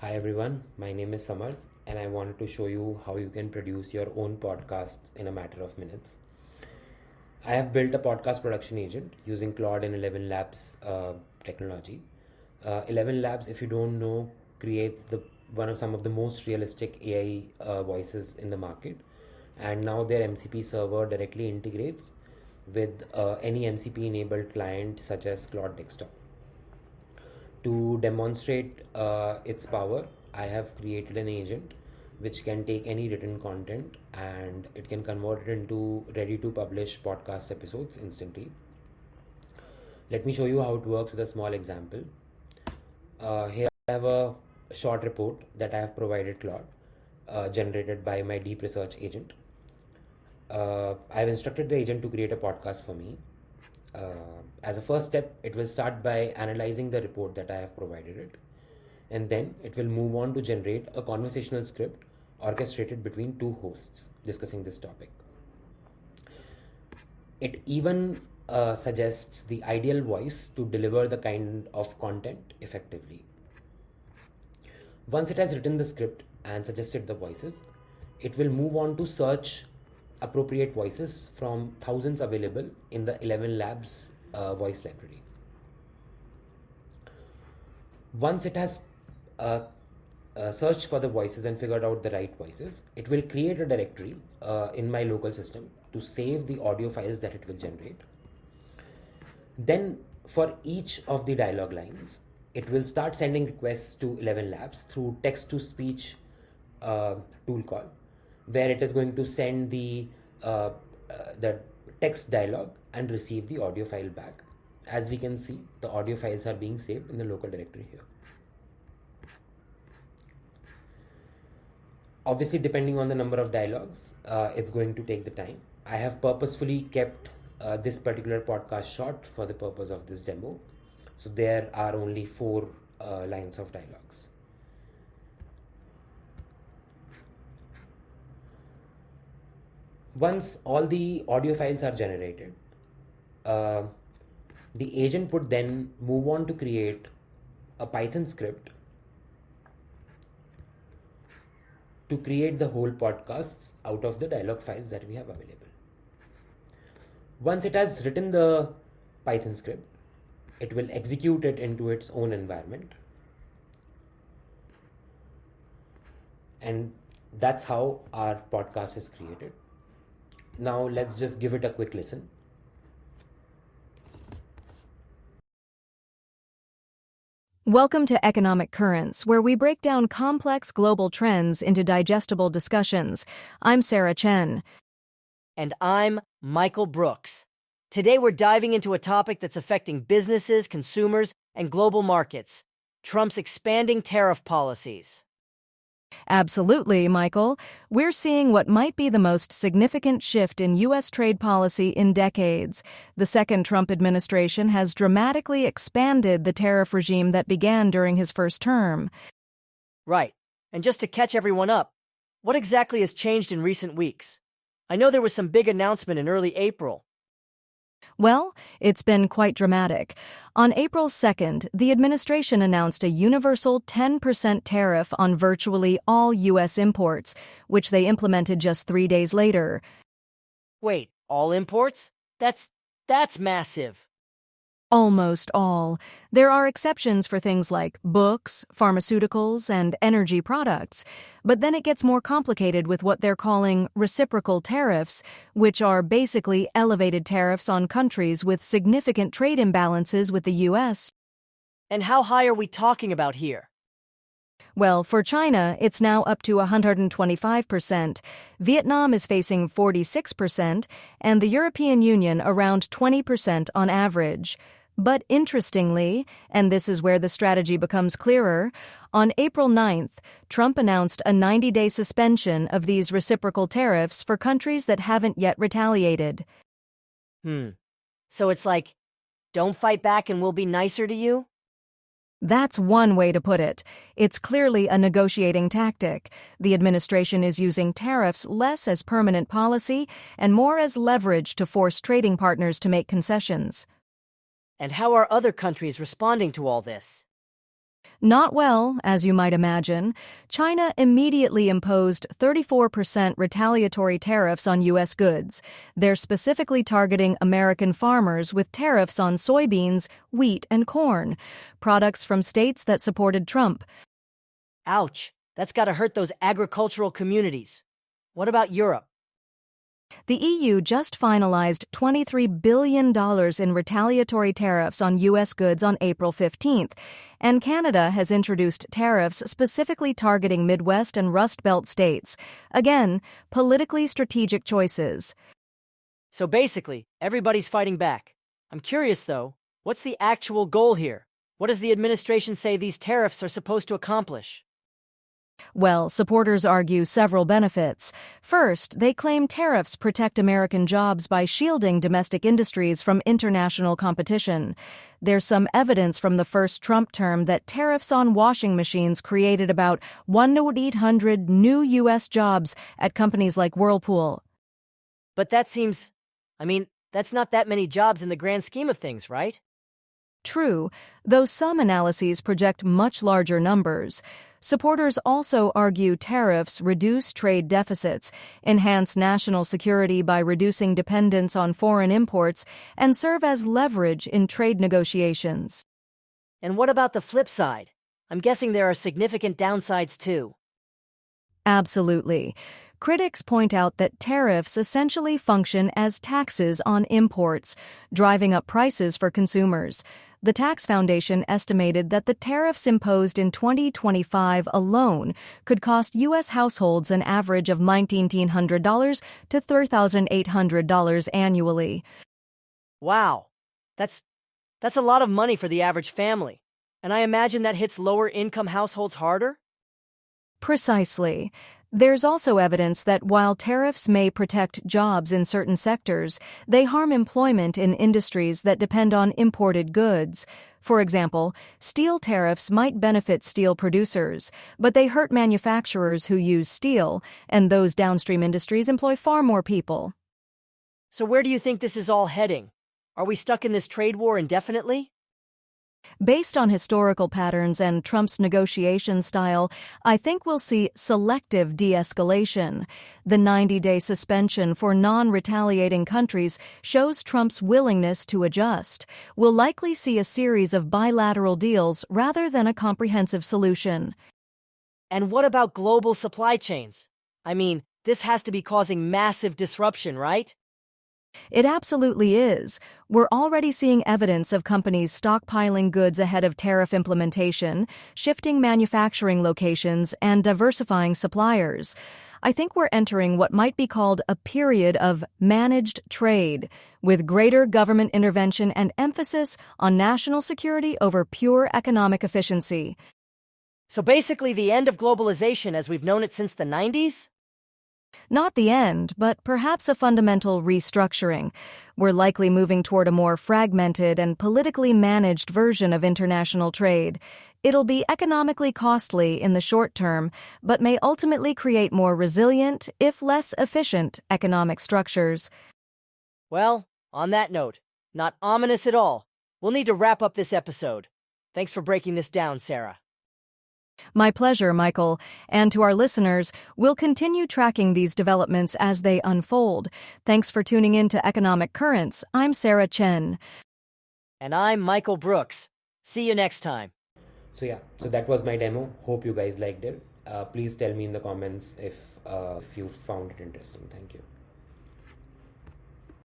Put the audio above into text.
Hi everyone, my name is Samarth and I wanted to show you how you can produce your own podcasts in a matter of minutes. I have built a podcast production agent using Claude and ElevenLabs technology. ElevenLabs, if you don't know, creates the one of some of the most realistic AI voices in the market, and now their MCP server directly integrates with any MCP enabled client such as Claude Desktop. To demonstrate its power, I have created an agent which can take any written content and it can convert it into ready to publish podcast episodes instantly. Let me show you how it works with a small example. Here I have a short report that I have provided Claude, generated by my deep research agent. I have instructed the agent to create a podcast for me. As a first step, it will start by analyzing the report that I have provided it, and then it will move on to generate a conversational script orchestrated between two hosts discussing this topic. It even suggests the ideal voice to deliver the kind of content effectively. Once it has written the script and suggested the voices, it will move on to search appropriate voices from thousands available in the ElevenLabs voice library. Once it has uh, searched for the voices and figured out the right voices, it will create a directory in my local system to save the audio files that it will generate. Then, for each of the dialogue lines, it will start sending requests to ElevenLabs through text to speech tool call, where it is going to send the text dialogue and receive the audio file back. As we can see, the audio files are being saved in the local directory here. Obviously, depending on the number of dialogues, it's going to take the time. I have purposefully kept this particular podcast short for the purpose of this demo. So there are only four lines of dialogues. Once all the audio files are generated, uh, the agent would then move on to create a Python script to create the whole podcasts out of the dialog files that we have available. Once it has written the Python script, it will execute it into its own environment. And that's how our podcast is created. Now let's just give it a quick listen. Welcome to Economic Currents, where we break down complex global trends into digestible discussions. I'm Sarah Chen. And I'm Michael Brooks. Today we're diving into a topic that's affecting businesses, consumers, and global markets: Trump's expanding tariff policies. Absolutely, Michael. We're seeing what might be the most significant shift in U.S. trade policy in decades. The second Trump administration has dramatically expanded the tariff regime that began during his first term. Right. And just to catch everyone up, what exactly has changed in recent weeks? I know there was some big announcement in early April. Well, it's been quite dramatic. On April 2nd, the administration announced a universal 10% tariff on virtually all U.S. imports, which they implemented just 3 days later. Wait, all imports? That's massive. Almost all. There are exceptions for things like books, pharmaceuticals, and energy products. But then it gets more complicated with what they're calling reciprocal tariffs, which are basically elevated tariffs on countries with significant trade imbalances with the U.S. And how high are we talking about here? Well, for China, it's now up to 125%. Vietnam is facing 46%, and the European Union around 20% on average. But interestingly, and this is where the strategy becomes clearer, on April 9th, Trump announced a 90-day suspension of these reciprocal tariffs for countries that haven't yet retaliated. So it's like, don't fight back and we'll be nicer to you? That's one way to put it. It's clearly a negotiating tactic. The administration is using tariffs less as permanent policy and more as leverage to force trading partners to make concessions. And how are other countries responding to all this? Not well, as you might imagine. China immediately imposed 34% retaliatory tariffs on U.S. goods. They're specifically targeting American farmers with tariffs on soybeans, wheat, and corn, products from states that supported Trump. Ouch, that's gotta hurt those agricultural communities. What about Europe? The EU just finalized $23 billion in retaliatory tariffs on U.S. goods on April 15th, and Canada has introduced tariffs specifically targeting Midwest and Rust Belt states. Again, politically strategic choices. So basically, everybody's fighting back. I'm curious, though, what's the actual goal here? What does the administration say these tariffs are supposed to accomplish? Well, supporters argue several benefits. First, they claim tariffs protect American jobs by shielding domestic industries from international competition. There's some evidence from the first Trump term that tariffs on washing machines created about 1,800 new U.S. jobs at companies like Whirlpool. But that's not that many jobs in the grand scheme of things, right? True, though some analyses project much larger numbers. Supporters also argue tariffs reduce trade deficits, enhance national security by reducing dependence on foreign imports, and serve as leverage in trade negotiations. And what about the flip side? I'm guessing there are significant downsides too. Absolutely. Critics point out that tariffs essentially function as taxes on imports, driving up prices for consumers. The Tax Foundation estimated that the tariffs imposed in 2025 alone could cost U.S. households an average of $1,900 to $3,800 annually. Wow, that's a lot of money for the average family. And I imagine that hits lower-income households harder? Precisely. There's also evidence that while tariffs may protect jobs in certain sectors, they harm employment in industries that depend on imported goods. For example, steel tariffs might benefit steel producers, but they hurt manufacturers who use steel, and those downstream industries employ far more people. So where do you think this is all heading? Are we stuck in this trade war indefinitely? Based on historical patterns and Trump's negotiation style, I think we'll see selective de-escalation. The 90-day suspension for non-retaliating countries shows Trump's willingness to adjust. We'll likely see a series of bilateral deals rather than a comprehensive solution. And what about global supply chains? This has to be causing massive disruption, right? It absolutely is. We're already seeing evidence of companies stockpiling goods ahead of tariff implementation, shifting manufacturing locations, and diversifying suppliers. I think we're entering what might be called a period of managed trade, with greater government intervention and emphasis on national security over pure economic efficiency. So basically the end of globalization as we've known it since the 90s? Not the end, but perhaps a fundamental restructuring. We're likely moving toward a more fragmented and politically managed version of international trade. It'll be economically costly in the short term, but may ultimately create more resilient, if less efficient, economic structures. Well, on that note, not ominous at all, we'll need to wrap up this episode. Thanks for breaking this down, Sarah. My pleasure, Michael. And to our listeners, we'll continue tracking these developments as they unfold. Thanks for tuning in to Economic Currents. I'm Sarah Chen. And I'm Michael Brooks. See you next time. So that was my demo. Hope you guys liked it. Please tell me in the comments if you found it interesting. Thank you.